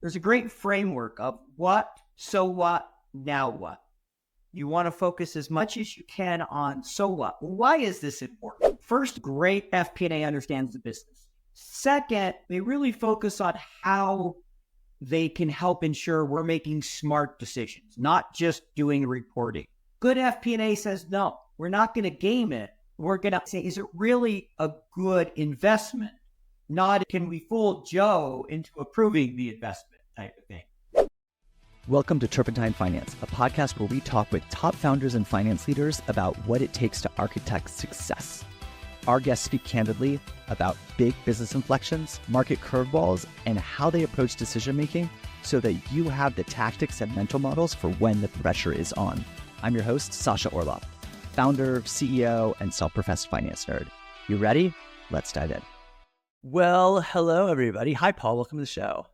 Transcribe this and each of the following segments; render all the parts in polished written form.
there's a great framework of what, so what, now what. You want to focus as much as you can on so what. Why is this important? First, great FP&A understands the business. Second, they really focus on how they can help ensure we're making smart decisions, not just doing reporting. Good FP&A says, no, we're not going to game it. We're going to say, is it really a good investment? Not can we fool Joe into approving the investment type of thing. Welcome to Turpentine Finance, a podcast where we talk with top founders and finance leaders about what it takes to architect success. Our guests speak candidly about big business inflections, market curveballs, and how they approach decision-making so that you have the tactics and mental models for when the pressure is on. I'm your host, Sasha Orloff, founder, CEO, and self-professed finance nerd. You ready? Let's dive in. Well, hello, everybody. Hi, Paul. Welcome to the show.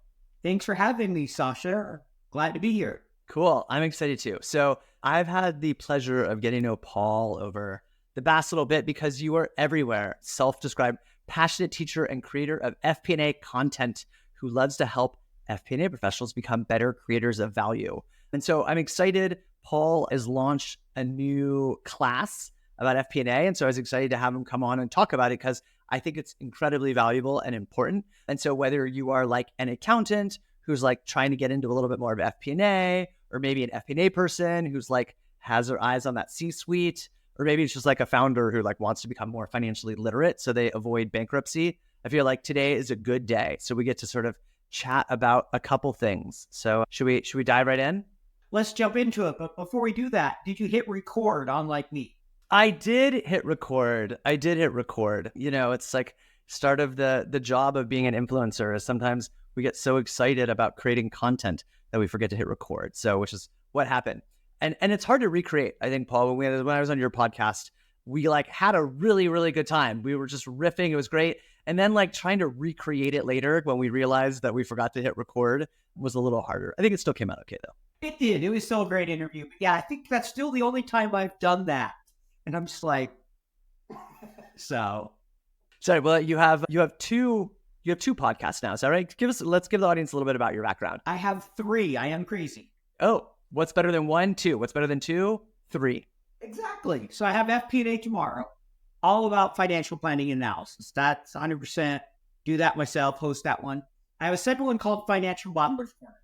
Thanks for having me, Sasha. Glad to be here. Cool. I'm excited too. So I've had the pleasure of getting to know Paul over the past little bit because you are everywhere. Self-described passionate teacher and creator of FP&A content who loves to help FP&A professionals become better creators of value. And so I'm excited. Paul has launched a new class about FP&A. And so I was excited to have him come on and talk about it because I think it's incredibly valuable and important. And so whether you are like an accountant who's like trying to get into a little bit more of FP&A, or maybe an FP&A person who's like has their eyes on that C-suite, or maybe it's just like a founder who like wants to become more financially literate so they avoid bankruptcy. I feel like today is a good day. So we get to sort of chat about a couple things. So should we dive right in? Let's jump into it. But before we do that, did you hit record on like me? I did hit record. You know, it's like start of the job of being an influencer is sometimes we get so excited about creating content that we forget to hit record. So, which is what happened. And it's hard to recreate. I think, Paul, when I was on your podcast, we like had a really, really good time. We were just riffing. It was great. And then like trying to recreate it later when we realized that we forgot to hit record was a little harder. I think it still came out okay though. It did. It was still a great interview. But yeah, I think that's still the only time I've done that. And I'm just like, so. Sorry. Well, you have two podcasts now. Is that right? Let's give the audience a little bit about your background. I have 3. I am crazy. Oh, what's better than 1? 2. What's better than 2? 3. Exactly. So I have FP&A tomorrow, all about financial planning and analysis. That's 100%. Do that myself, host that one. I have a second one called Financial Modelers Corner,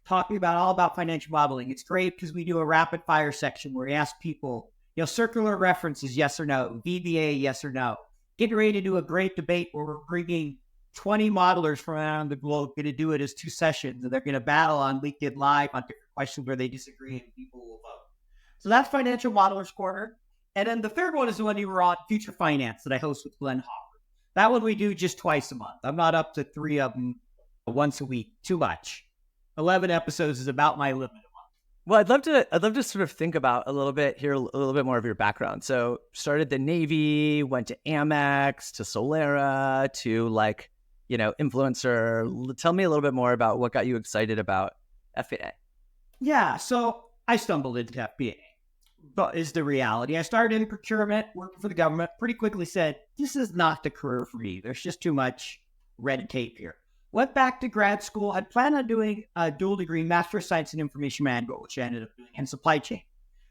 talking about all about financial modeling. It's great because we do a rapid fire section where we ask people, circular references, yes or no, VBA, yes or no. Getting ready to do a great debate where we're bringing 20 modelers from around the globe, going to do it as 2 sessions, and they're going to battle on LinkedIn Live on different questions where they disagree and people will vote. So that's Financial Modelers Corner. And then the third one is the one you were on, Future Finance, that I host with Glenn Hopper. That one we do just twice a month. I'm not up to 3 of them once a week. Too much. 11 episodes is about my limit. Well, I'd love to sort of think about a little bit more of your background. So started the Navy, went to Amex, to Solera, to like, influencer. Tell me a little bit more about what got you excited about FP&A. Yeah, so I stumbled into FP&A, but is the reality. I started in procurement, working for the government, pretty quickly said, this is not the career for me. There's just too much red tape here. Went back to grad school. I'd planned on doing a dual degree, Master of Science in Information Management, which I ended up doing, and supply chain.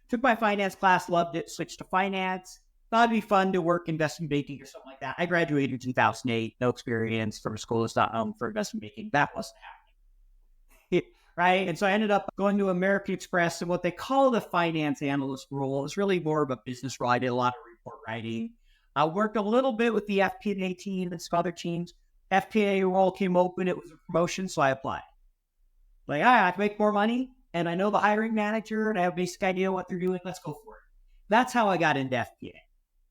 Took my finance class, loved it, switched to finance. Thought it'd be fun to work investment banking or something like that. I graduated in 2008, no experience from a school that's not for investment banking. That wasn't happening. Right? And so I ended up going to American Express and what they call the finance analyst role. It's really more of a business role. I did a lot of report writing. I worked a little bit with the FP&A team and some other teams. FP&A role came open. It was a promotion, so I applied. Like, I can make more money, and I know the hiring manager, and I have a basic idea what they're doing. Let's go for it. That's how I got into FP&A.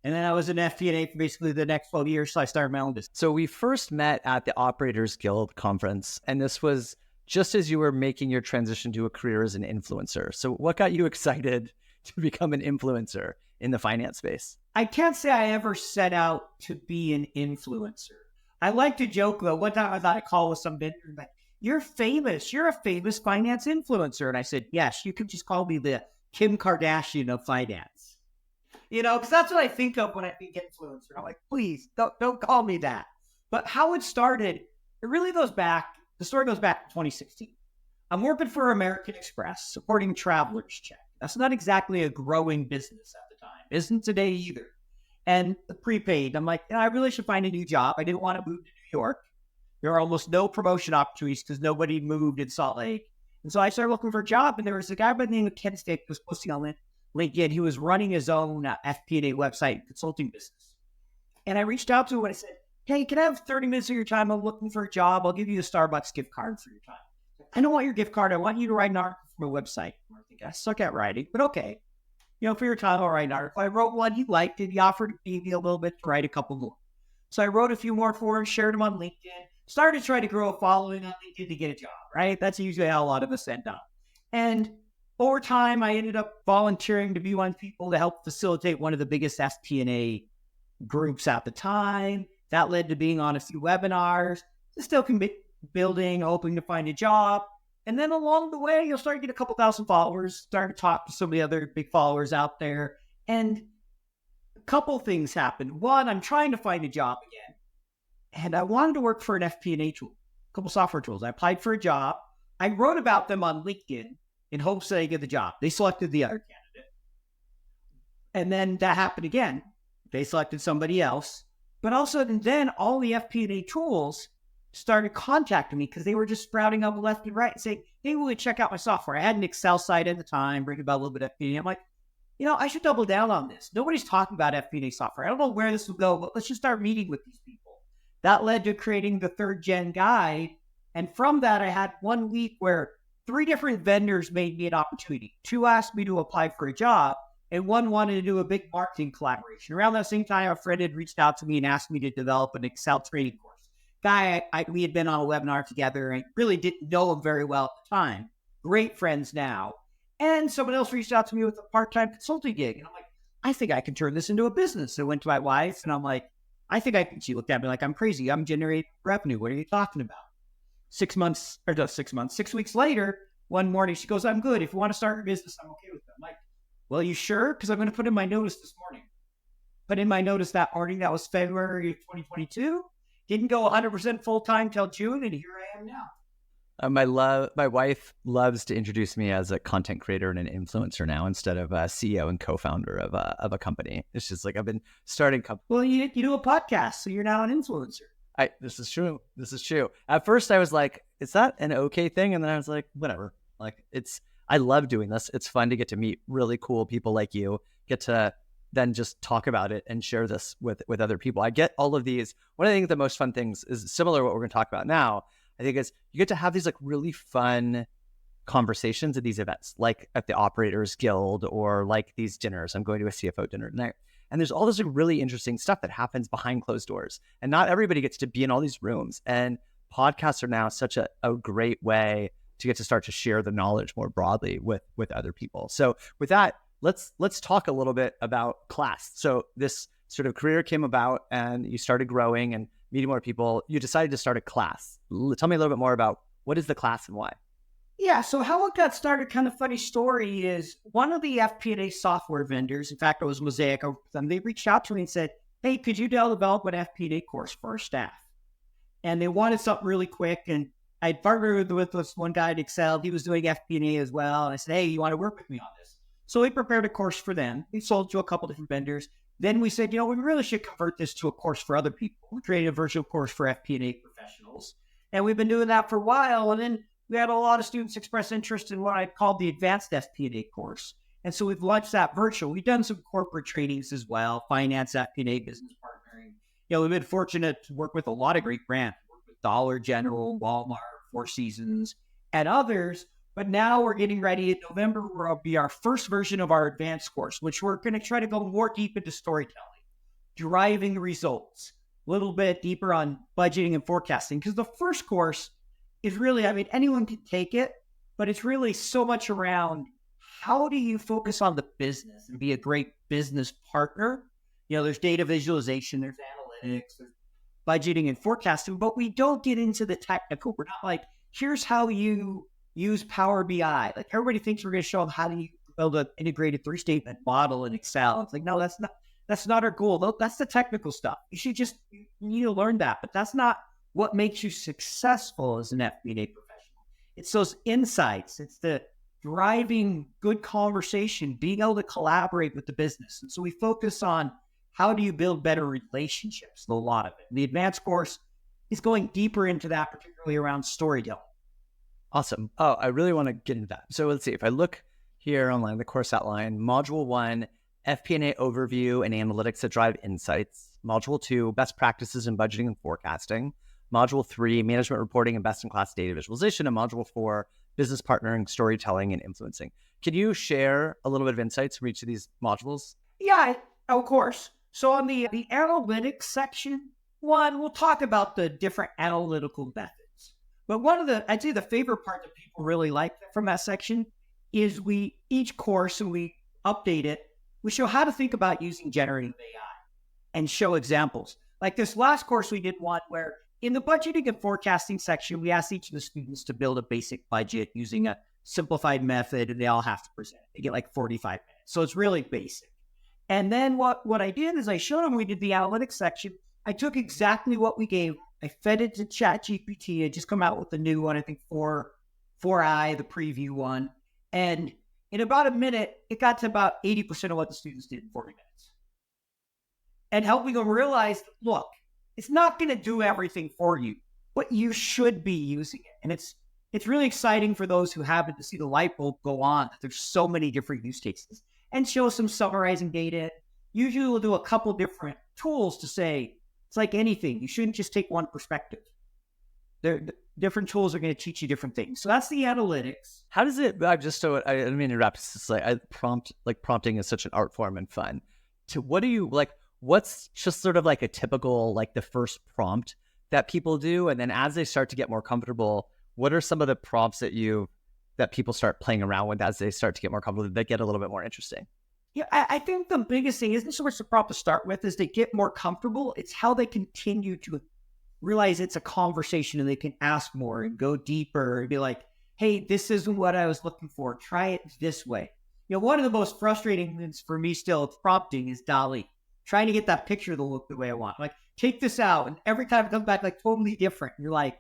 And then I was in FP&A for basically the next 12 years, so I started my own business. So we first met at the Operators Guild conference, and this was just as you were making your transition to a career as an influencer. So what got you excited to become an influencer in the finance space? I can't say I ever set out to be an influencer. I like to joke, though. One time I thought I called with some vendor, like, you're famous. You're a famous finance influencer. And I said, yes, you can just call me the Kim Kardashian of finance. Because that's what I think of when I think influencer. I'm like, please, don't call me that. But how it started, it really goes back the story goes back to 2016. I'm working for American Express, supporting Traveler's Check. That's not exactly a growing business at the time. Isn't today either. And the prepaid, I'm like, I really should find a new job. I didn't want to move to New York. There are almost no promotion opportunities because nobody moved in Salt Lake. And so I started looking for a job, and there was a guy by the name of Ken Stick who was posting on LinkedIn. He was running his own FP&A website consulting business. And I reached out to him and I said, hey, can I have 30 minutes of your time? I'm looking for a job. I'll give you a Starbucks gift card for your time. I don't want your gift card. I want you to write an article for my website. I think I suck at writing, but okay. For your time, I'll write an article. I wrote one. He liked it. He offered me a little bit to write a couple more. So I wrote a few more for him, shared them on LinkedIn, started trying to grow a following on LinkedIn to get a job, right? That's usually how a lot of us end up. And over time, I ended up volunteering to be one of the people to help facilitate one of the biggest FP&A groups at the time. That led to being on a few webinars. Still building, hoping to find a job. And then along the way, you'll start to get a couple thousand followers, start to talk to some of the other big followers out there. And a couple things happened. One, I'm trying to find a job again. And I wanted to work for an FP&A tool, a couple software tools. I applied for a job. I wrote about them on LinkedIn in hopes that I get the job. They selected the other candidate. And then that happened again. They selected somebody else. But also then all the FP&A tools started contacting me because they were just sprouting up left and right and saying, hey, will you check out my software? I had an Excel site at the time, bringing about a little bit of FP&A. I'm like, I should double down on this. Nobody's talking about FP&A software. I don't know where this will go, but let's just start meeting with these people. That led to creating the 3rd Gen Guide. And from that, I had 1 week where 3 different vendors made me an opportunity. 2 asked me to apply for a job, and 1 wanted to do a big marketing collaboration. Around that same time, a friend had reached out to me and asked me to develop an Excel training course. Guy, we had been on a webinar together and really didn't know him very well at the time. Great friends now. And someone else reached out to me with a part-time consulting gig. And I'm like, I think I can turn this into a business. So I went to my wife and I'm like, I think I can. She looked at me like I'm crazy. I'm generating revenue. What are you talking about? 6 weeks later, one morning, she goes, I'm good. If you want to start your business, I'm okay with it. I'm like, well, you sure? Because I'm going to put in my notice this morning. Put in my notice that morning. That was February of 2022. Didn't go 100% full-time till June, and here I am now. My wife loves to introduce me as a content creator and an influencer now instead of a CEO and co-founder of a company. It's just like I've been starting companies. Well, you do a podcast, so you're now an influencer. This is true. At first, I was like, "Is that an okay thing?" And then I was like, "Whatever." Like I love doing this. It's fun to get to meet really cool people like you. Get to then just talk about it and share this with other people. I get all of these. One of the most fun things is similar to what we're going to talk about now. I think is you get to have these like really fun conversations at these events, like at the Operators Guild or like these dinners. I'm going to a CFO dinner tonight. And there's all this like really interesting stuff that happens behind closed doors. And not everybody gets to be in all these rooms. And podcasts are now such a great way to get to start to share the knowledge more broadly with other people. So with that, let's talk a little bit about class. So this sort of career came about and you started growing and meeting more people. You decided to start a class. Tell me a little bit more about what is the class and why. Yeah, so how it got started, kind of funny story, is one of the FP&A software vendors, in fact, it was Mosaic, they reached out to me and said, hey, could you develop an FP&A course for our staff? And they wanted something really quick. And I partnered with this one guy at Excel. He was doing FP&A as well. And I said, hey, you want to work with me on this? So we prepared a course for them. We sold to a couple different vendors. Then we said, we really should convert this to a course for other people. We created a virtual course for FP&A professionals. And we've been doing that for a while. And then we had a lot of students express interest in what I called the advanced FP&A course. And so we've launched that virtual. We've done some corporate trainings as well, finance, FP&A, business partnering. We've been fortunate to work with a lot of great brands, work with Dollar General, Walmart, Four Seasons, and others. But now we're getting ready in November, where it'll be our first version of our advanced course, which we're going to try to go more deep into storytelling, driving results, a little bit deeper on budgeting and forecasting. Because the first course is really, anyone can take it, but it's really so much around how do you focus on the business and be a great business partner? There's data visualization, there's analytics, there's budgeting and forecasting, but we don't get into the technical. We're not like, here's how you use Power BI. Like everybody thinks we're going to show them how do you build an integrated 3-statement model in Excel. It's like, no, that's not our goal. That's the technical stuff. You need to learn that, but that's not what makes you successful as an FP&A professional. It's those insights. It's the driving good conversation, being able to collaborate with the business. And so we focus on how do you build better relationships, a lot of it. The advanced course is going deeper into that, particularly around storytelling. Awesome. Oh, I really want to get into that. So let's see. If I look here online, the course outline, Module 1, FP&A overview and analytics that drive insights. Module 2, best practices in budgeting and forecasting. Module 3, management reporting and best-in-class data visualization. And Module 4, business partnering, storytelling, and influencing. Can you share a little bit of insights from each of these modules? Yeah, of course. So on the analytics section, we'll talk about the different analytical methods. But I'd say the favorite part that people really like from that section is each course, and we update it, we show how to think about using generative AI and show examples. Like this last course, we did one where in the budgeting and forecasting section, we asked each of the students to build a basic budget using a simplified method, and they all have to present. They get like 45 minutes. So it's really basic. And then what I did is I showed them, we did the analytics section. I took exactly what we gave. I fed it to ChatGPT. I just come out with the new one, I think 4i, the preview one. And in about a minute, it got to about 80% of what the students did in 40 minutes. And helping them realize, look, it's not going to do everything for you, but you should be using it. And it's really exciting for those who happen to see the light bulb go on. There's so many different use cases. And show some summarizing data. Usually we'll do a couple different tools to say, it's like anything. You shouldn't just take one perspective. Different tools are going to teach you different things. So that's the analytics. How does it, I didn't mean to interrupt. It's like prompting is such an art form and fun. What's just sort of like a typical, like the first prompt that people do? And then as they start to get more comfortable, what are some of the prompts that people start playing around with as they start to get more comfortable, that get a little bit more interesting? Yeah, I think the biggest thing isn't so much the prompt to start with, is they get more comfortable. It's how they continue to realize it's a conversation and they can ask more and go deeper and be like, hey, this isn't what I was looking for. Try it this way. One of the most frustrating things for me still prompting is DALL-E. Trying to get that picture to look the way I want. Like, take this out. And every time it comes back, like, totally different. And you're like,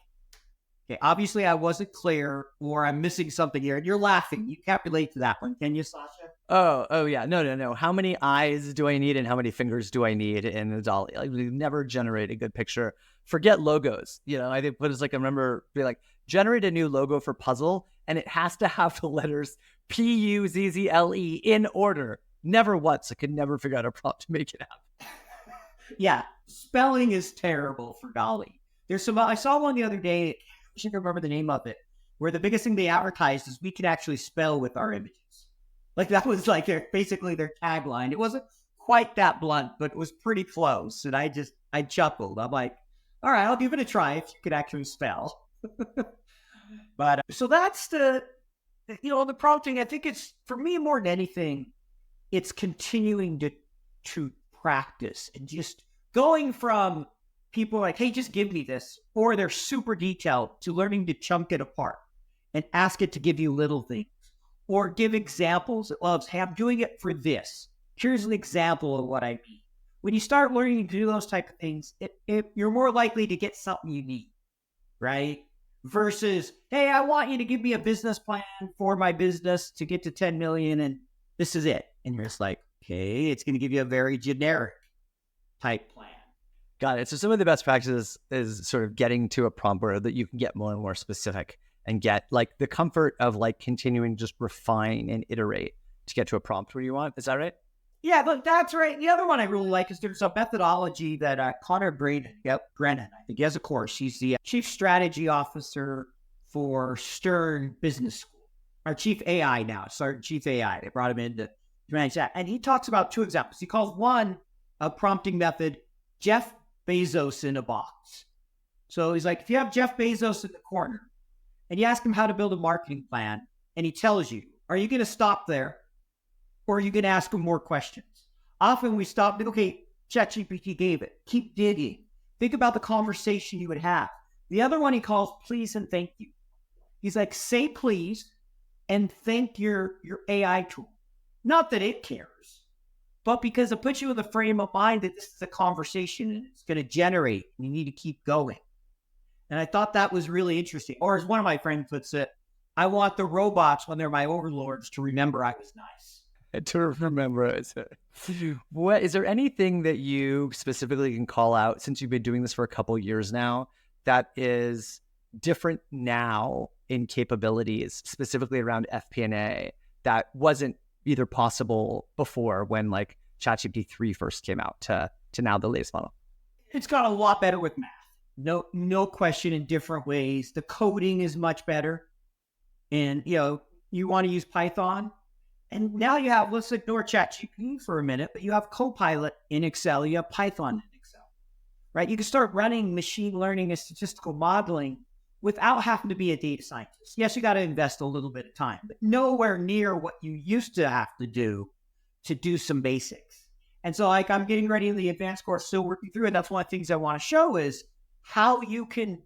okay, obviously I wasn't clear, or I'm missing something here. And you're laughing. You can't relate to that one. Can you, Sasha? Oh yeah. No. How many eyes do I need and how many fingers do I need in the DALL-E? Like, we never generate a good picture. Forget logos. I think, but it's like, I remember being like, generate a new logo for puzzle, and it has to have the letters Puzzle in order. Never once. I could never figure out a prompt to make it happen. Yeah. Spelling is terrible for DALL-E. I saw one the other day, I should remember the name of it, where the biggest thing they advertised is we can actually spell with our images. Like, that was like basically their tagline. It wasn't quite that blunt, but it was pretty close. And I chuckled. I'm like, all right, I'll give it a try if you could actually spell. But so that's the prompting. I think it's, for me, more than anything, it's continuing to practice and just going from people like, hey, just give me this, or they're super detailed, to learning to chunk it apart and ask it to give you little things, or give examples. It loves, hey, I'm doing it for this. Here's an example of what I mean. When you start learning to do those type of things, you're more likely to get something you need, right? Versus, hey, I want you to give me a business plan for my business to get to 10 million, and this is it. And you're just like, okay, it's going to give you a very generic type plan. Got it. So some of the best practices is sort of getting to a prompt where that you can get more and more specific and get like the comfort of like continuing to just refine and iterate to get to a prompt where you want. Is that right? Yeah, but that's right. The other one I really like is there's a methodology that Connor Brennan, I think he has a course. He's the chief strategy officer for Stern Business School, our chief AI now. So chief AI, they brought him in to manage that. And he talks about two examples. He calls one a prompting method, Jeff Bezos in a box. So he's like, if you have Jeff Bezos in the corner and you ask him how to build a marketing plan and he tells you, are you going to stop there? Or are you going to ask him more questions? Often we stop, okay, ChatGPT gave it. Keep digging. Think about the conversation you would have. The other one he calls please and thank you. He's like, say please and thank your AI tool. Not that it cares, but because it puts you in the frame of mind that this is a conversation and it's going to generate and you need to keep going. And I thought that was really interesting. Or as one of my friends puts it, I want the robots when they're my overlords to remember I was nice. To remember it. What is there anything that you specifically can call out since you've been doing this for a couple of years now that is different now in capabilities, specifically around FP&A, that wasn't either possible before when like ChatGPT 3 first came out to now the latest model? It's got a lot better with math. No question, in different ways. The coding is much better. And you want to use Python. And now you have, let's ignore ChatGPT for a minute, but you have Copilot in Excel, you have Python in Excel, right? You can start running machine learning and statistical modeling without having to be a data scientist. Yes, you got to invest a little bit of time, but nowhere near what you used to have to do some basics. And so like I'm getting ready in the advanced course, still working through it. That's one of the things I want to show is how you can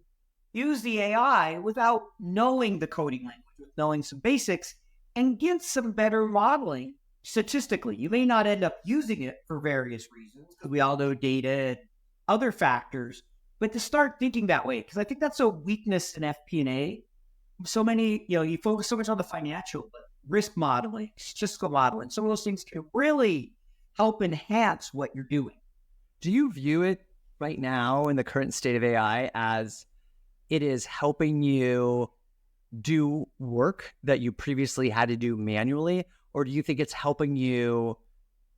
use the AI without knowing the coding language, with knowing some basics, and get some better modeling statistically. You may not end up using it for various reasons, because we all know data and other factors, but to start thinking that way, because I think that's a weakness in FP&A. So many, you focus so much on the financial, but risk modeling, statistical modeling, some of those things can really help enhance what you're doing. Do you view it right now in the current state of AI as it is helping you do work that you previously had to do manually? Or do you think it's helping you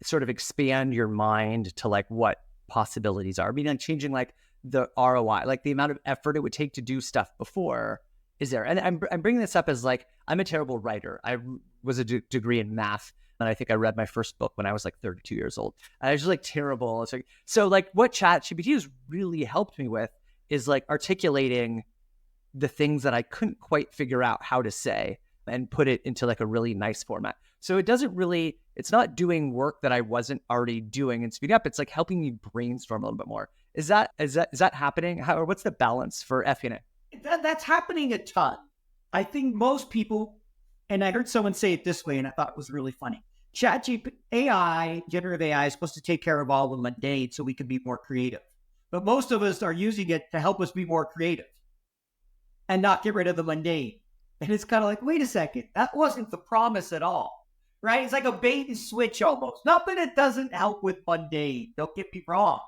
sort of expand your mind to like what possibilities are? I mean, like changing like the ROI, like the amount of effort it would take to do stuff before is there. And I'm bringing this up as like, I'm a terrible writer. I was a degree in math. And I think I read my first book when I was like 32 years old. I was just like terrible. It's like, so like what ChatGPT has really helped me with is like articulating the things that I couldn't quite figure out how to say and put it into like a really nice format. So it's not doing work that I wasn't already doing and speeding up. It's like helping me brainstorm a little bit more. Is that happening? Or what's the balance for FP&A? That's happening a ton. I think most people, and I heard someone say it this way, and I thought it was really funny. AI, generative AI, is supposed to take care of all the mundane so we can be more creative. But most of us are using it to help us be more creative and not get rid of the mundane. And it's kind of like, wait a second, that wasn't the promise at all, right? It's like a bait and switch almost. Not that it doesn't help with mundane, don't get me wrong.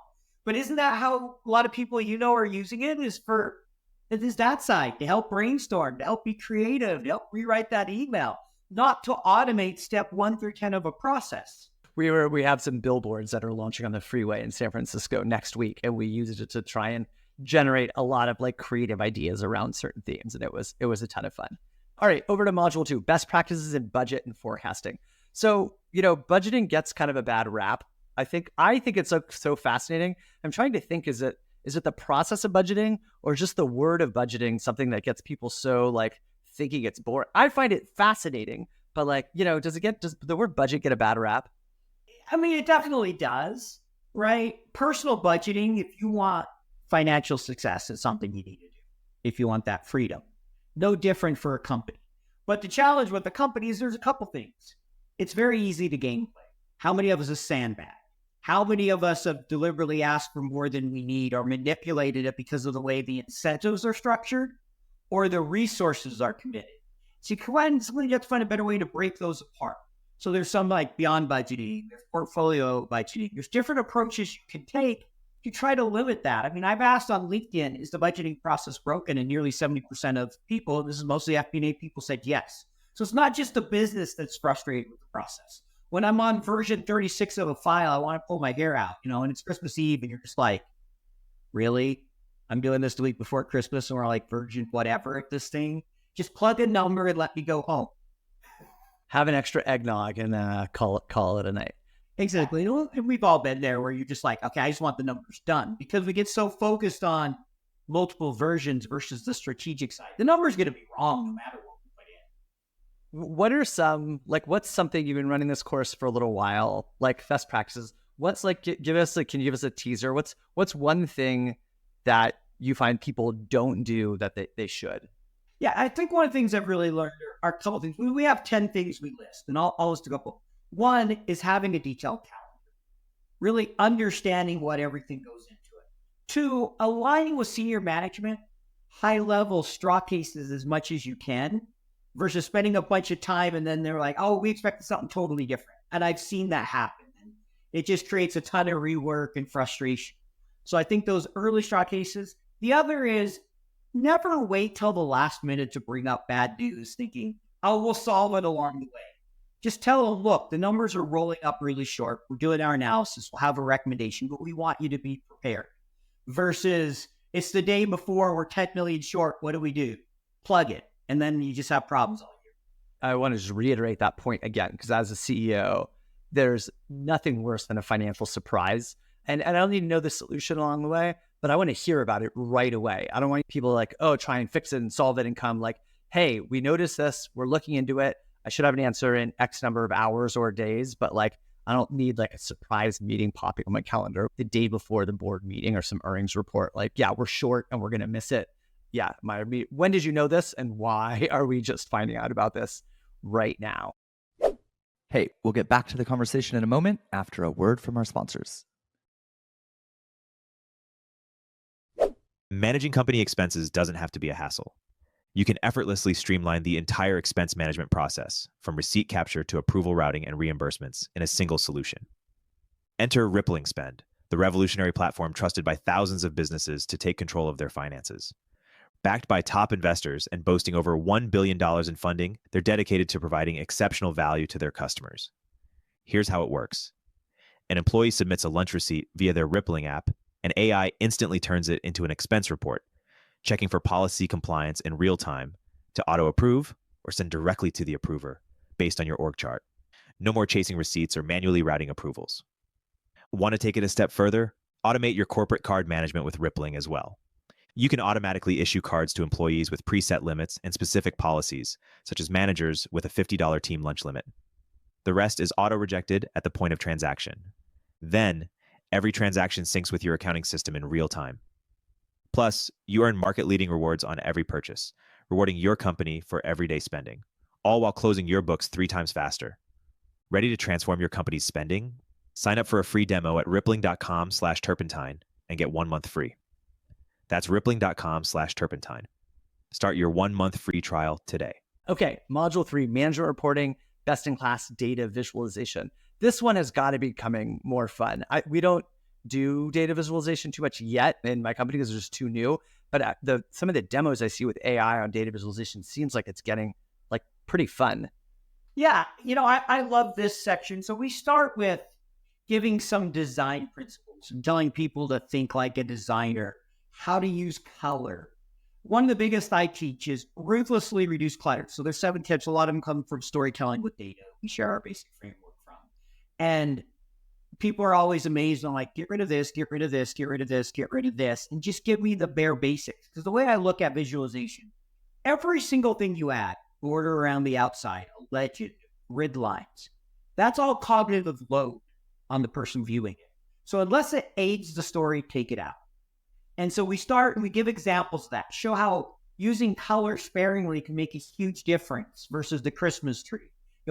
But isn't that how a lot of people are using it? It is that side, to help brainstorm, to help be creative, to help rewrite that email, not to automate step 1 through 10 of a process. We have some billboards that are launching on the freeway in San Francisco next week, and we used it to try and generate a lot of like creative ideas around certain themes, and it was a ton of fun. All right, over to module 2, best practices in budget and forecasting. So, budgeting gets kind of a bad rap. I think it's so fascinating. I'm trying to think, is it the process of budgeting or just the word of budgeting something that gets people so like thinking it's boring? I find it fascinating, but like, does the word budget get a bad rap? I mean, it definitely does, right? Personal budgeting, if you want financial success, is something you need to do if you want that freedom. No different for a company. But the challenge with the company is there's a couple things. It's very easy to gameplay. How many of us have sandbagged? How many of us have deliberately asked for more than we need or manipulated it because of the way the incentives are structured or the resources are committed? So you have to find a better way to break those apart. So there's some like beyond budgeting, there's portfolio budgeting. There's different approaches you can take to try to limit that. I mean, I've asked on LinkedIn, is the budgeting process broken? And nearly 70% of people, this is mostly FP&A people, said yes. So it's not just the business that's frustrated with the process. When I'm on version 36 of a file, I want to pull my hair out, and it's Christmas Eve and you're just like, really? I'm doing this the week before Christmas and we're like version whatever at this thing. Just plug a number and let me go home. Have an extra eggnog and call it a night. Exactly. We've all been there where you're just like, okay, I just want the numbers done, because we get so focused on multiple versions versus the strategic side. The number's going to be wrong no matter what we put in. What are what's something you've been running this course for a little while, like best practices? What's like, can you give us a teaser? What's one thing that you find people don't do that they should? Yeah, I think one of the things I've really learned are a couple of things. We have 10 things we list, and I'll list a couple. One is having a detailed calendar, really understanding what everything goes into it. 2, aligning with senior management. high level straw cases as much as you can versus spending a bunch of time and then they're like, oh, we expected something totally different. And I've seen that happen. It just creates a ton of rework and frustration. So I think those early straw cases. The other is never wait till the last minute to bring up bad news thinking, oh, we'll solve it along the way. Just tell them, look, the numbers are rolling up really short. We're doing our analysis. We'll have a recommendation, but we want you to be prepared. Versus it's the day before, we're 10 million short. What do? Plug it. And then you just have problems all year. I want to just reiterate that point again, because as a CEO, there's nothing worse than a financial surprise. And I don't need to know the solution along the way, but I want to hear about it right away. I don't want people like, oh, try and fix it and solve it and come like, hey, we noticed this. We're looking into it. I should have an answer in X number of hours or days, but like, I don't need like a surprise meeting popping on my calendar the day before the board meeting or some earnings report. Like, yeah, we're short and we're going to miss it. Yeah. When did you know this? And why are we just finding out about this right now? Hey, we'll get back to the conversation in a moment after a word from our sponsors. Managing company expenses doesn't have to be a hassle. You can effortlessly streamline the entire expense management process, from receipt capture to approval routing and reimbursements, in a single solution. Enter Rippling Spend, the revolutionary platform trusted by thousands of businesses to take control of their finances. Backed by top investors and boasting over $1 billion in funding, they're dedicated to providing exceptional value to their customers. Here's how it works. An employee submits a lunch receipt via their Rippling app, and AI instantly turns it into an expense report, checking for policy compliance in real time to auto-approve or send directly to the approver based on your org chart. No more chasing receipts or manually routing approvals. Want to take it a step further? Automate your corporate card management with Rippling as well. You can automatically issue cards to employees with preset limits and specific policies, such as managers with a $50 team lunch limit. The rest is auto-rejected at the point of transaction. Then, every transaction syncs with your accounting system in real time. Plus, you earn market-leading rewards on every purchase, rewarding your company for everyday spending, all while closing your books 3 times faster. Ready to transform your company's spending? Sign up for a free demo at rippling.com/turpentine and get 1 month free. That's rippling.com/turpentine. Start your 1 month free trial today. Okay, Module 3, Management Reporting, Best-in-Class Data Visualization. This one has got to be becoming more fun. We don't do data visualization too much yet in my company because it's just too new, but some of the demos I see with AI on data visualization seems like it's getting like pretty fun. Yeah, I love this section. So we start with giving some design principles and telling people to think like a designer, how to use color. One of the biggest I teach is ruthlessly reduce clutter. So there's 7 tips. A lot of them come from storytelling with data. We share our basic framework from. And people are always amazed on like, get rid of this, get rid of this, get rid of this, get rid of this, and just give me the bare basics. Because the way I look at visualization, every single thing you add, border around the outside, a legend, grid lines, that's all cognitive load on the person viewing it. So unless it aids the story, take it out. And so we start and we give examples of that, show how using color sparingly can make a huge difference versus the Christmas tree.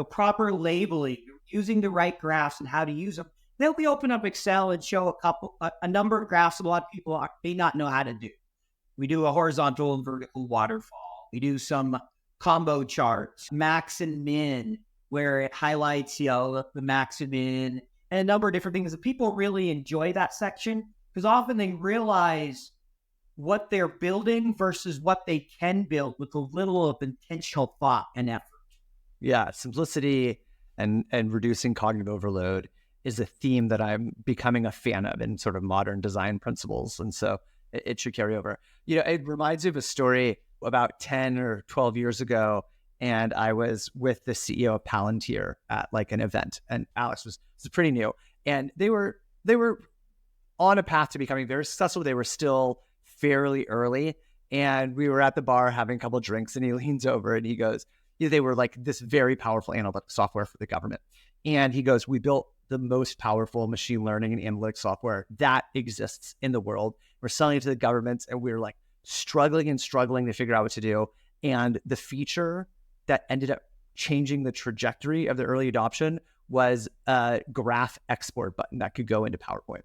Proper labeling, using the right graphs and how to use them. Then we open up Excel and show a number of graphs that a lot of people may not know how to do. We do a horizontal and vertical waterfall. We do some combo charts, max and min, where it highlights, the max and min, and a number of different things. And people really enjoy that section because often they realize what they're building versus what they can build with a little of intentional thought and effort. Yeah, simplicity and reducing cognitive overload is a theme that I'm becoming a fan of in sort of modern design principles. And so it should carry over. It reminds me of a story about 10 or 12 years ago. And I was with the CEO of Palantir at like an event, and Alex was pretty new. And they were on a path to becoming very successful. They were still fairly early. And we were at the bar having a couple of drinks, and he leans over and he goes, they were like this very powerful analytic software for the government. And he goes, we built the most powerful machine learning and analytics software that exists in the world. We're selling it to the governments, and we're like struggling to figure out what to do. And the feature that ended up changing the trajectory of the early adoption was a graph export button that could go into PowerPoint.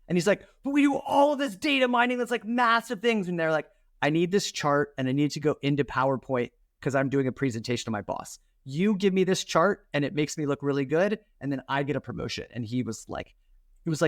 And he's like, but we do all of this data mining that's like massive things. And they're like, I need this chart and I need to go into PowerPoint because I'm doing a presentation to my boss. You give me this chart and it makes me look really good, and then I get a promotion. And he was like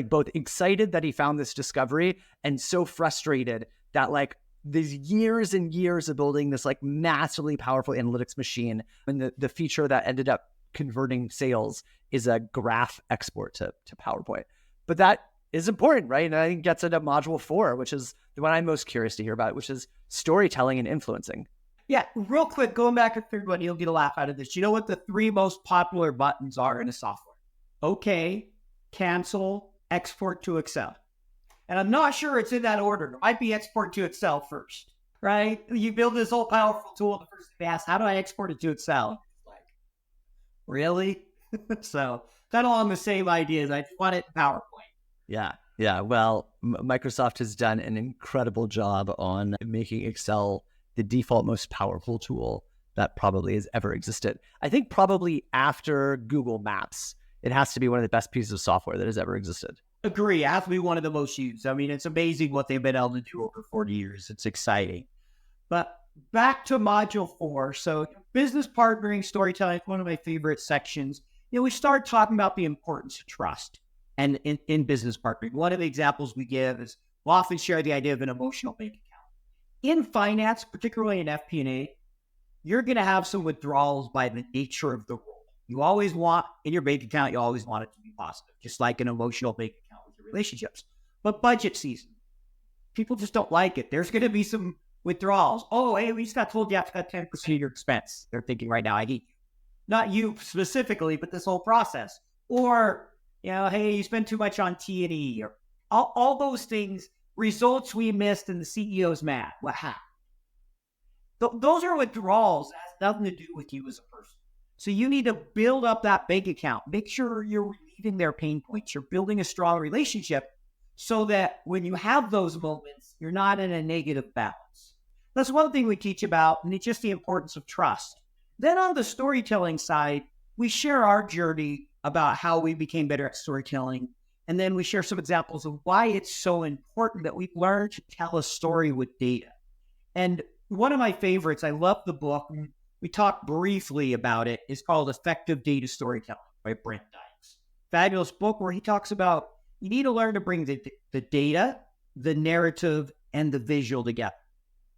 both excited that he found this discovery and so frustrated that like these years and years of building this like massively powerful analytics machine, and the feature that ended up converting sales is a graph export to PowerPoint. But that is important, right? And I think gets into module 4, which is the one I'm most curious to hear about, which is storytelling and influencing. Yeah, real quick, going back to the third one, you'll get a laugh out of this. You know what the 3 most popular buttons are in a software? Okay, cancel, export to Excel. And I'm not sure it's in that order. It might be export to Excel first, right? You build this whole powerful tool, the first thing they ask, how do I export it to Excel? Like, really? So kind of along the same ideas. I just want it in PowerPoint. Yeah. Well, Microsoft has done an incredible job on making Excel the default most powerful tool that probably has ever existed. I think probably after Google Maps, it has to be one of the best pieces of software that has ever existed. Agree. It has to be one of the most used. I mean, it's amazing what they've been able to do over 40 years. It's exciting. But back to module 4. So business partnering, storytelling, one of my favorite sections. We start talking about the importance of trust and in business partnering. One of the examples we give is we'll often share the idea of an emotional bank account. In finance, particularly in FP&A, you're going to have some withdrawals by the nature of the role. You always want, in your bank account, you always want it to be positive, just like an emotional bank account with your relationships. But budget season, people just don't like it. There's going to be some withdrawals. Oh, hey, we just got told you have to cut 10% of your expense. They're thinking right now, I hate you. Not you specifically, but this whole process. Or, hey, you spend too much on T&E. Or all those things, results we missed and the CEO's mad. What happened? Those are withdrawals. It has nothing to do with you as a person. So you need to build up that bank account. Make sure you're relieving their pain points. You're building a strong relationship so that when you have those moments, you're not in a negative balance. That's one thing we teach about, and it's just the importance of trust. Then on the storytelling side, we share our journey about how we became better at storytelling. And then we share some examples of why it's so important that we learn to tell a story with data. And one of my favorites, I love the book. We talked briefly about it. It's called Effective Data Storytelling by Brent Dykes. Fabulous book where he talks about you need to learn to bring the data, the narrative, and the visual together.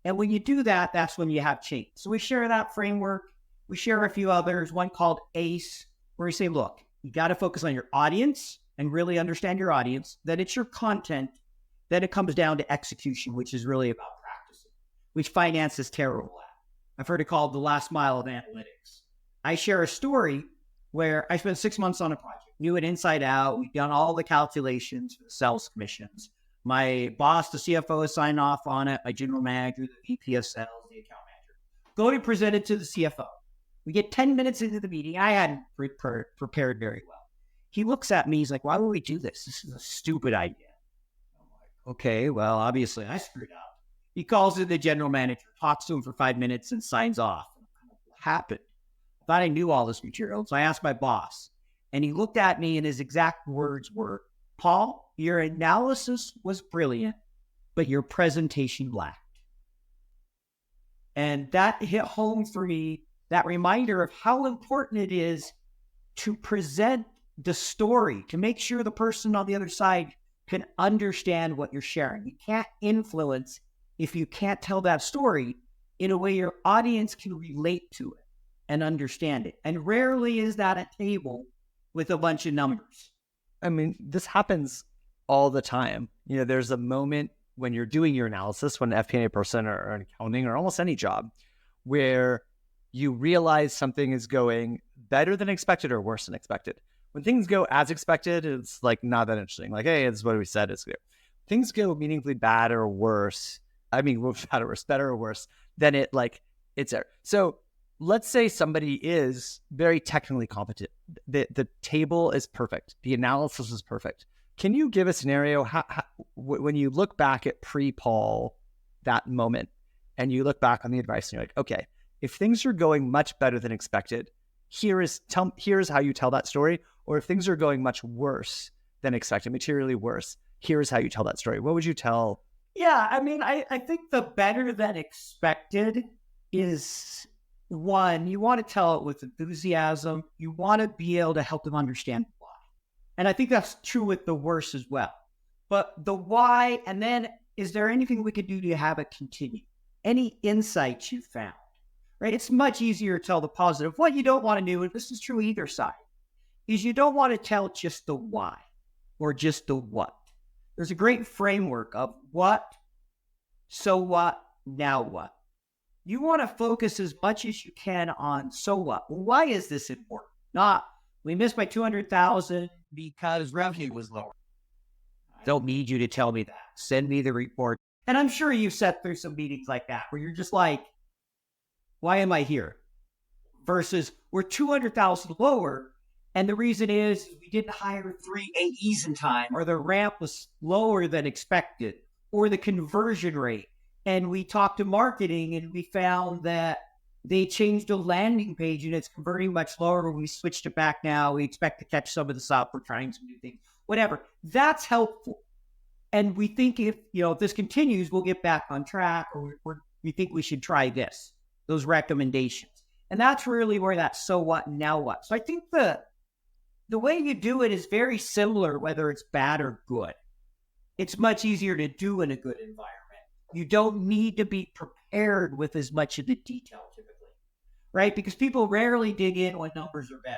And when you do that, that's when you have change. So we share that framework. We share a few others, one called ACE, where we say, look, you got to focus on your audience and really understand your audience, that it's your content, then it comes down to execution, which is really about practicing, which finance is terrible at. I've heard it called the last mile of analytics. I share a story where I spent 6 months on a project, knew it inside out. We've done all the calculations for the sales commissions. My boss, the CFO, has signed off on it. My general manager, the VP of sales, the account manager. Go to present it to the CFO. We get 10 minutes into the meeting. I hadn't prepared very well. He looks at me. He's like, why would we do this? This is a stupid idea. I'm like, okay, well, obviously I screwed up. He calls in the general manager, talks to him for 5 minutes, and signs off. What happened? I thought I knew all this material. So I asked my boss, and he looked at me, and his exact words were, Paul, your analysis was brilliant, but your presentation lacked. And that hit home for me, that reminder of how important it is to present the story, to make sure the person on the other side can understand what you're sharing. You can't influence if you can't tell that story in a way your audience can relate to it and understand it. And rarely is that a table with a bunch of numbers. I mean, this happens all the time. There's a moment when you're doing your analysis, when an FP&A person or an accounting or almost any job, where you realize something is going better than expected or worse than expected. When things go as expected, it's like not that interesting. Like, hey, it's what we said. It's clear. Things go meaningfully bad or worse. I mean, bad or worse, better or worse, then it's there. So let's say somebody is very technically competent. The table is perfect. The analysis is perfect. Can you give a scenario how when you look back at pre-Paul, that moment, and you look back on the advice and you're like, okay, if things are going much better than expected, here's how you tell that story. Or if things are going much worse than expected, materially worse, here's how you tell that story. What would you tell Yeah, I mean, I think the better than expected is one, you want to tell it with enthusiasm. You want to be able to help them understand why. And I think that's true with the worse as well. But the why, and then is there anything we could do to have it continue? Any insights you found, right? It's much easier to tell the positive. What you don't want to do, and this is true either side, is you don't want to tell just the why or just the what. There's a great framework of what, so what, now what. You want to focus as much as you can on so what. Well, why is this important? Not we missed by 200,000 because revenue was lower. I don't need you to tell me that. Send me the report. And I'm sure you've sat through some meetings like that where you're just like, why am I here? Versus we're 200,000 lower. And the reason is we didn't hire 3 AEs in time, or the ramp was lower than expected, or the conversion rate. And we talked to marketing and we found that they changed the landing page and it's converting much lower. We switched it back now. We expect to catch some of this up. We're trying some new things, whatever. That's helpful. And we think if this continues, we'll get back on track, or we think we should try this, those recommendations. And that's really where that so what, now what. So I think the way you do it is very similar, whether it's bad or good. It's much easier to do in a good environment. You don't need to be prepared with as much of the detail typically, right? Because people rarely dig in when numbers are better.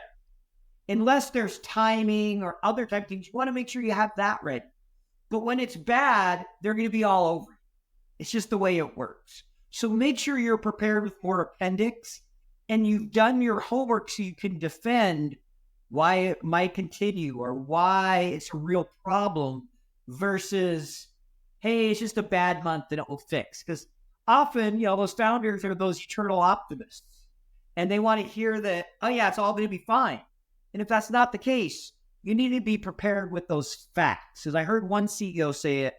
Unless there's timing or other type of things, you want to make sure you have that ready. But when it's bad, they're going to be all over it. It's just the way it works. So make sure you're prepared with more appendix and you've done your homework so you can defend why it might continue or why it's a real problem versus, hey, it's just a bad month and it will fix. Because often, those founders are those eternal optimists and they want to hear that, oh yeah, it's all going to be fine. And if that's not the case, you need to be prepared with those facts. As I heard one CEO say it,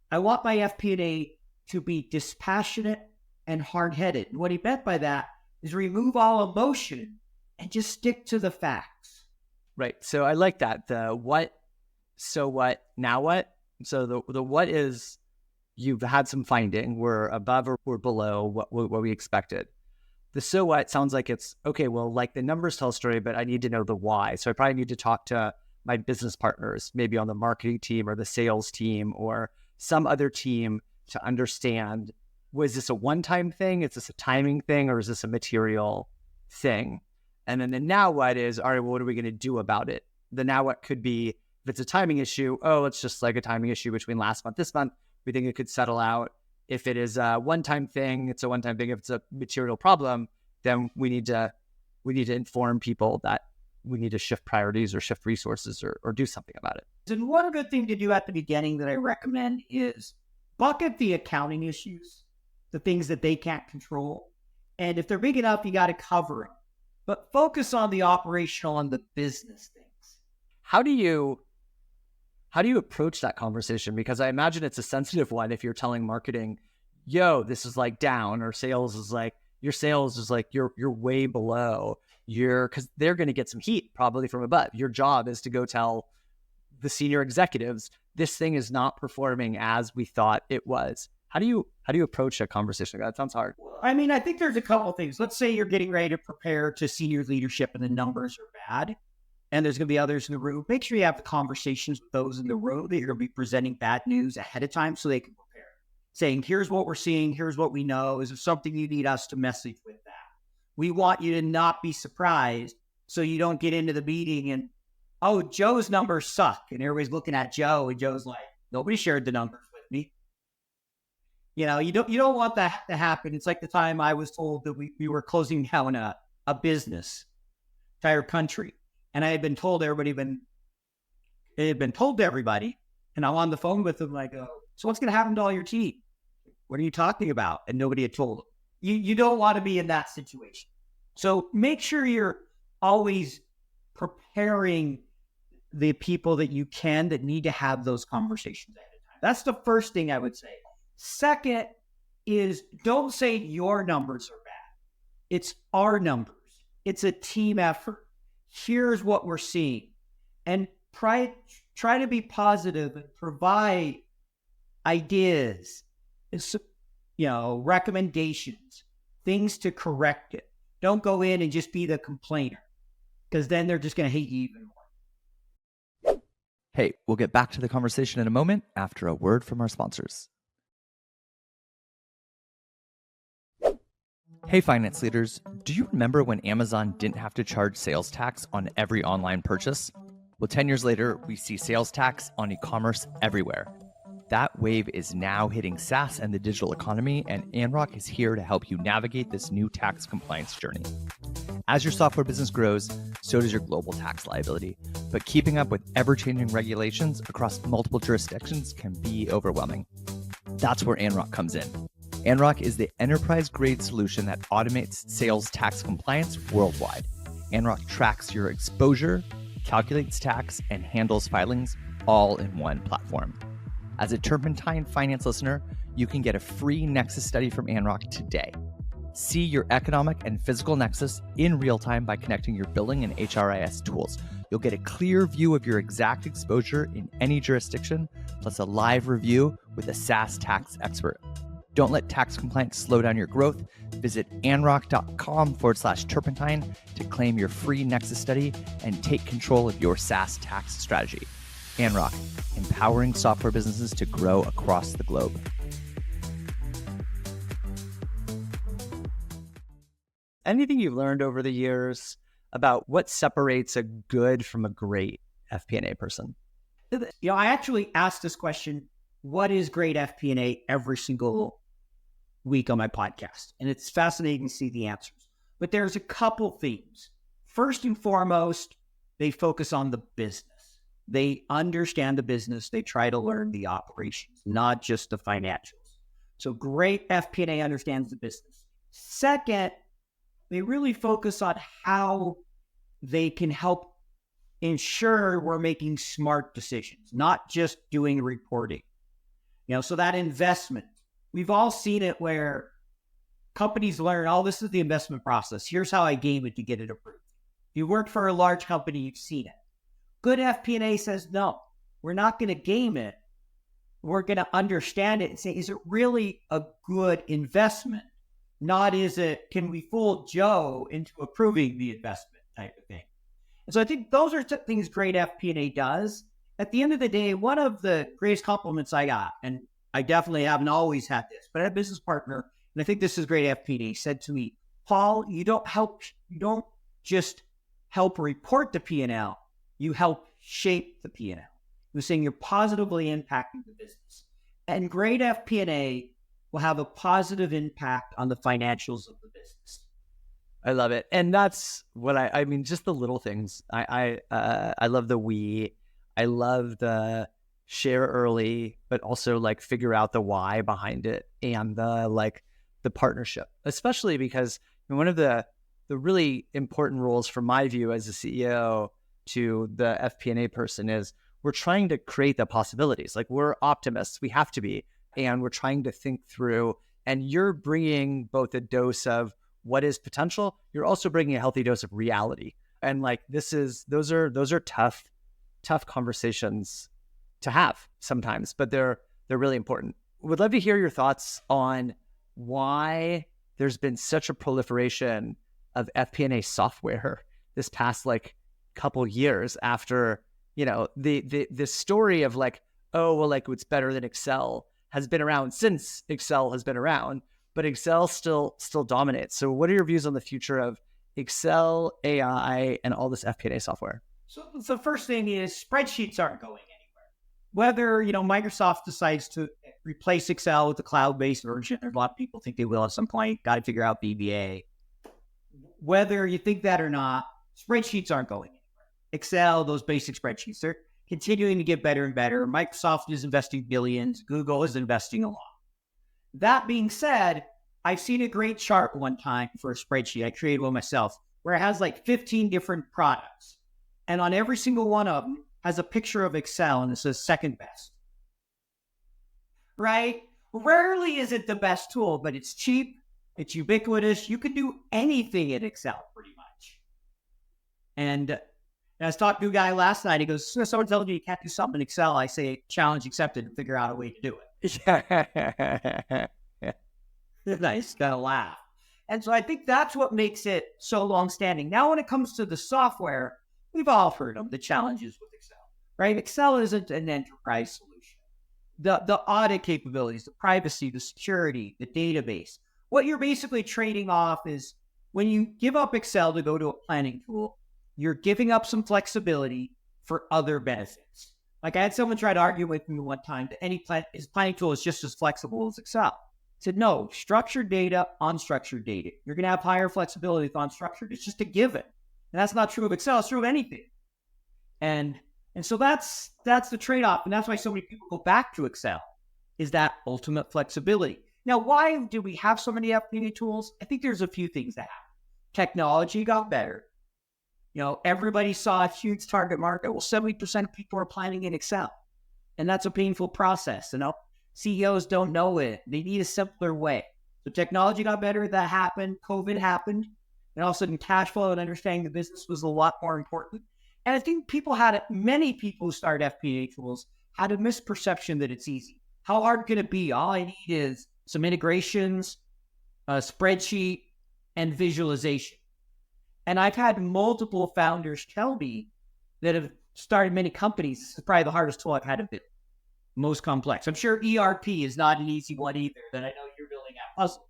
I want my FP&A to be dispassionate and hard-headed. And what he meant by that is remove all emotion and just stick to the facts. Right. So I like that. The what, so what, now what? So the what is you've had some finding. We're above or we're below what we expected. The so what sounds like it's, okay, well, like the numbers tell a story, but I need to know the why. So I probably need to talk to my business partners, maybe on the marketing team or the sales team or some other team to understand, was this a one-time thing? Is this a timing thing? Or is this a material thing? And then the now what is, all right, well, what are we going to do about it? The now what could be, if it's a timing issue, oh, it's just like a timing issue between last month, this month, we think it could settle out. If it is a one-time thing, it's a one-time thing. If it's a material problem, then we need to inform people that we need to shift priorities or shift resources or do something about it. And one good thing to do at the beginning that I recommend is bucket the accounting issues, the things that they can't control. And if they're big enough, you got to cover them. But focus on the operational and the business things. How do you approach that conversation? Because I imagine it's a sensitive one if you're telling marketing, yo, this is like down, or sales is like, your sales is like, you're way below. Because they're going to get some heat probably from above. Your job is to go tell the senior executives, this thing is not performing as we thought it was. How do you approach a conversation like that? It sounds hard. I mean, I think there's a couple of things. Let's say you're getting ready to prepare to senior leadership and the numbers are bad, and there's going to be others in the room. Make sure you have the conversations with those in the room that you're going to be presenting bad news ahead of time so they can prepare. Saying, here's what we're seeing, here's what we know. Is there something you need us to message with that? We want you to not be surprised so you don't get into the meeting and, oh, Joe's numbers suck. And everybody's looking at Joe and Joe's like, nobody shared the numbers with me. You don't want that to happen. It's like the time I was told that we were closing down a business, entire country. And I had been told it had been told to everybody. And I'm on the phone with them and I go, so what's going to happen to all your team? What are you talking about? And nobody had told them. You don't want to be in that situation. So make sure you're always preparing the people that you can that need to have those conversations ahead of time. That's the first thing I would say. Second is don't say your numbers are bad. It's our numbers. It's a team effort. Here's what we're seeing. And try to be positive and provide ideas, recommendations, things to correct it. Don't go in and just be the complainer, because then they're just going to hate you even more. Hey, we'll get back to the conversation in a moment after a word from our sponsors. Hey, finance leaders, do you remember when Amazon didn't have to charge sales tax on every online purchase? Well, 10 years later, we see sales tax on e-commerce everywhere. That wave is now hitting SaaS and the digital economy, and Anrock is here to help you navigate this new tax compliance journey. As your software business grows, so does your global tax liability. But keeping up with ever-changing regulations across multiple jurisdictions can be overwhelming. That's where Anrock comes in. Anrock is the enterprise-grade solution that automates sales tax compliance worldwide. Anrock tracks your exposure, calculates tax, and handles filings all in one platform. As a Turpentine Finance listener, you can get a free Nexus study from Anrock today. See your economic and physical nexus in real time by connecting your billing and HRIS tools. You'll get a clear view of your exact exposure in any jurisdiction, plus a live review with a SaaS tax expert. Don't let tax compliance slow down your growth. Visit anrock.com/turpentine to claim your free Nexus study and take control of your SaaS tax strategy. Anrock, empowering software businesses to grow across the globe. Anything you've learned over the years about what separates a good from a great FP&A person? I actually asked this question, what is great FP&A, every single week on my podcast. And it's fascinating to see the answers. But there's a couple themes. First and foremost, they focus on the business. They understand the business. They try to learn the operations, not just the financials. So great FP&A understands the business. Second, they really focus on how they can help ensure we're making smart decisions, not just doing reporting. So that investment, we've all seen it where companies learn, oh, this is the investment process. Here's how I game it to get it approved. If you work for a large company, you've seen it. Good FP&A says, no, we're not going to game it. We're going to understand it and say, is it really a good investment? Not can we fool Joe into approving the investment type of thing. And so I think those are things great FP&A does. At the end of the day, one of the greatest compliments I got, and I definitely haven't always had this, but I had a business partner, and I think this is great FP&A, said to me, Paul, you don't just help report the P&L, you help shape the P&L. He was saying you're positively impacting the business. And great FP&A will have a positive impact on the financials of the business. I love it. And that's what I mean, just the little things. I love the we. I love the share early, but also like figure out the why behind it, and the partnership, especially because one of the really important roles from my view as a CEO to the FP&A person is we're trying to create the possibilities. Like, we're optimists, we have to be, and we're trying to think through, and you're bringing both a dose of what is potential, you're also bringing a healthy dose of reality. And like, those are tough conversations to have sometimes, but they're really important. Would love to hear your thoughts on why there's been such a proliferation of FP&A software this past couple years after, the story of it's better than Excel has been around since Excel has been around, but Excel still dominates. So what are your views on the future of Excel, AI, and all this FP&A software? So the first thing is spreadsheets aren't going anywhere. Whether, Microsoft decides to replace Excel with the cloud-based version, a lot of people think they will at some point, got to figure out VBA. Whether you think that or not, spreadsheets aren't going anywhere. Excel, those basic spreadsheets, they're continuing to get better and better. Microsoft is investing billions. Google is investing a lot. That being said, I've seen a great chart one time for a spreadsheet. I created one myself where it has 15 different products. And on every single one of them has a picture of Excel, and it says second best. Right? Rarely is it the best tool, but it's cheap. It's ubiquitous. You can do anything in Excel pretty much. And I was talking to a guy last night. He goes, someone tells me you can't do something in Excel. I say, challenge accepted, and figure out a way to do it. Yeah. Nice, gotta laugh. And so I think that's what makes it so long-standing. Now, when it comes to the software, we've all heard of the challenges with Excel, right? Excel isn't an enterprise solution. The audit capabilities, the privacy, the security, the database. What you're basically trading off is when you give up Excel to go to a planning tool, you're giving up some flexibility for other benefits. Like I had someone try to argue with me one time that his planning tool is just as flexible as Excel. I said, no, structured data, unstructured data. You're going to have higher flexibility with unstructured. It's just a given. And that's not true of Excel. It's true of anything. And so that's the trade-off. And that's why so many people go back to Excel, is that ultimate flexibility. Now, why do we have so many FP&A tools? I think there's a few things that happened. Technology got better. Everybody saw a huge target market. Well, 70% of people are planning in Excel. And that's a painful process. CEOs don't know it. They need a simpler way. So technology got better. That happened. COVID happened. And all of a sudden, cash flow and understanding the business was a lot more important. And I think many people who start FP&A tools had a misperception that it's easy. How hard can it be? All I need is some integrations, a spreadsheet, and visualization. And I've had multiple founders tell me that have started many companies. This is probably the hardest tool I've had to build. Most complex. I'm sure ERP is not an easy one either. That I know you're building out puzzle.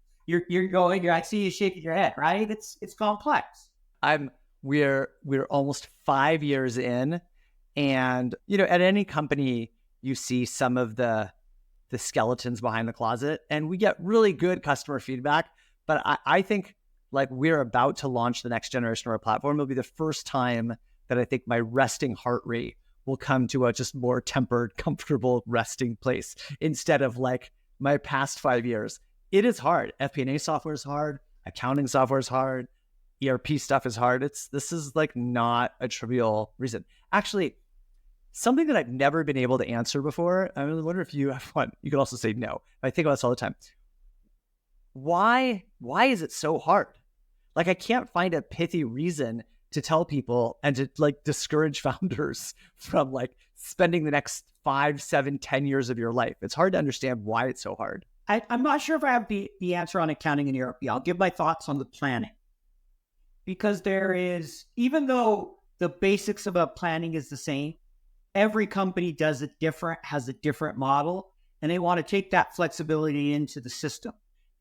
I see you shaking your head, right? It's complex. We're almost 5 years in, and at any company you see some of the skeletons behind the closet, and we get really good customer feedback. But I think like we're about to launch the next generation of our platform. It'll be the first time that I think my resting heart rate will come to a just more tempered, comfortable resting place instead of like my past 5 years. It is hard. FP&A software is hard. Accounting software is hard. ERP stuff is hard. This is like not a trivial reason. Actually, something that I've never been able to answer before, I really wonder if you have one. You could also say no. I think about this all the time. Why is it so hard? Like I can't find a pithy reason to tell people and to like discourage founders from like spending the next 5, 7, 10 years of your life. It's hard to understand why it's so hard. I'm not sure if I have the answer on accounting and ERP. I'll give my thoughts on the planning. Because even though the basics about planning is the same, every company has a different model, and they want to take that flexibility into the system.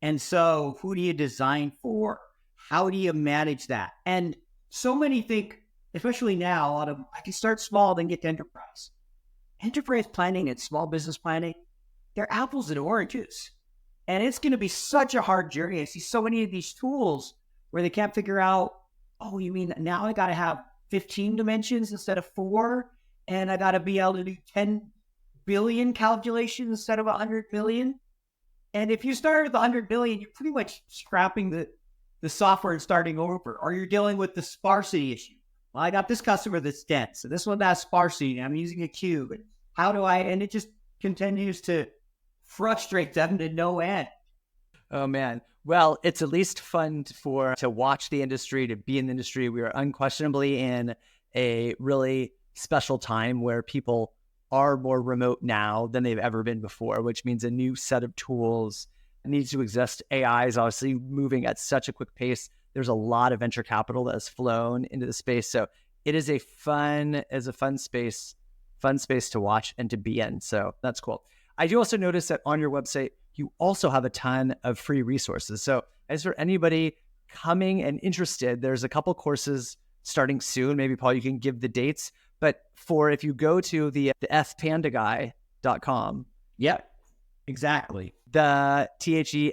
And so who do you design for? How do you manage that? And so many think, especially now, I can start small, then get to enterprise. Enterprise planning and small business planning, they're apples and oranges. And it's going to be such a hard journey. I see so many of these tools where they can't figure out, oh, you mean now I got to have 15 dimensions instead of 4? And I got to be able to do 10 billion calculations instead of 100 million? And if you start with 100 billion, you're pretty much scrapping the software and starting over. Or you're dealing with the sparsity issue. Well, I got this customer that's dense, and this one has sparsity, and I'm using a cube. And it just continues to frustrate them to no end. Oh, man. Well, it's at least fun to watch the industry, to be in the industry. We are unquestionably in a really special time where people are more remote now than they've ever been before, which means a new set of tools needs to exist. AI is obviously moving at such a quick pace. There's a lot of venture capital that has flown into the space. So it is a fun space to watch and to be in. So that's cool. I do also notice that on your website, you also have a ton of free resources. So as for anybody coming and interested, there's a couple courses starting soon. Maybe Paul, you can give the dates. But if you go to the fpandaguy.com. Yeah, exactly. The THEFPANDA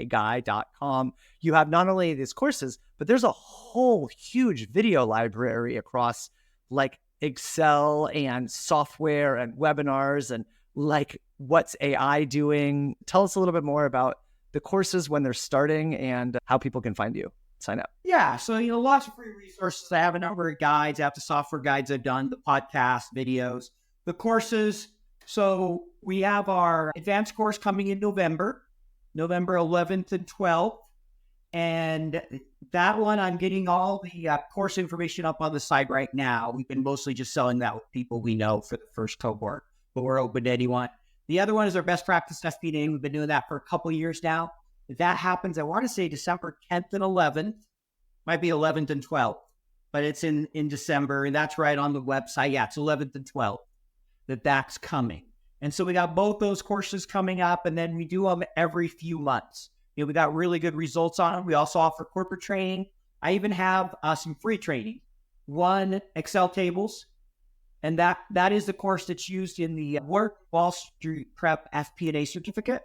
guy.com. You have not only these courses, but there's a whole huge video library across like Excel and software and webinars and like what's AI doing. Tell us a little bit more about the courses when they're starting and how people can find you. Sign up. Yeah. So, lots of free resources. I have a number of guides. I have the software guides I've done, the podcast videos, the courses. So we have our advanced course coming in November 11th and 12th. And that one, I'm getting all the course information up on the site right now. We've been mostly just selling that with people we know for the first cohort. but we're open to anyone. The other one is our best practice FP&A. We've been doing that for a couple of years now. That happens, I want to say December 10th and 11th, might be 11th and 12th, but it's in December, and that's right on the website. Yeah, it's 11th and 12th that's coming. And so we got both those courses coming up, and then we do them every few months. We got really good results on them. We also offer corporate training. I even have some free training. One, Excel tables, and that is the course that's used in the Wall Street Prep FP&A certificate.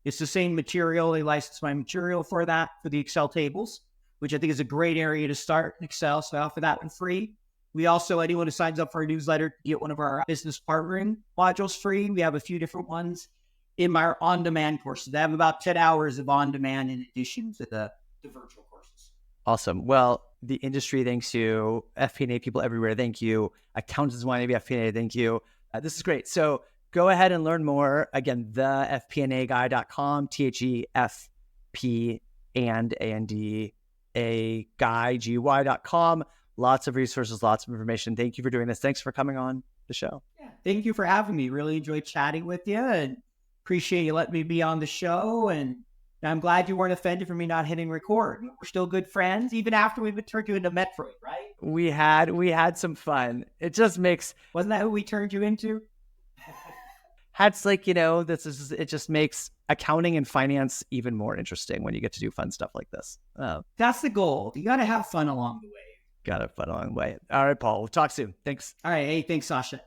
It's the same material. They licensed my material for that, for the Excel tables, which I think is a great area to start in Excel. So I offer that one free. We also, anyone who signs up for our newsletter, get one of our business partnering modules free. We have a few different ones in my on-demand courses. They have about 10 hours of on-demand in addition to the virtual courses. Awesome. Well, the industry thanks you. FP&A people everywhere, thank you. Accountants wanting to be FP&A, thank you. This is great. So go ahead and learn more. Again, the FP&Aguy.com, THEFP and A guy, GY.com. Lots of resources, lots of information. Thank you for doing this. Thanks for coming on the show. Yeah, thank you for having me. Really enjoyed chatting with you, and appreciate you letting me be on the show. And I'm glad you weren't offended for me not hitting record. We're still good friends, even after we've turned you into Metroid, right? We had some fun. It just makes, wasn't that who we turned you into? It's like, it just makes accounting and finance even more interesting when you get to do fun stuff like this. That's the goal. You got to have fun along the way. Got to have fun along the way. All right, Paul. We'll talk soon. Thanks. All right. Hey, thanks, Sasha.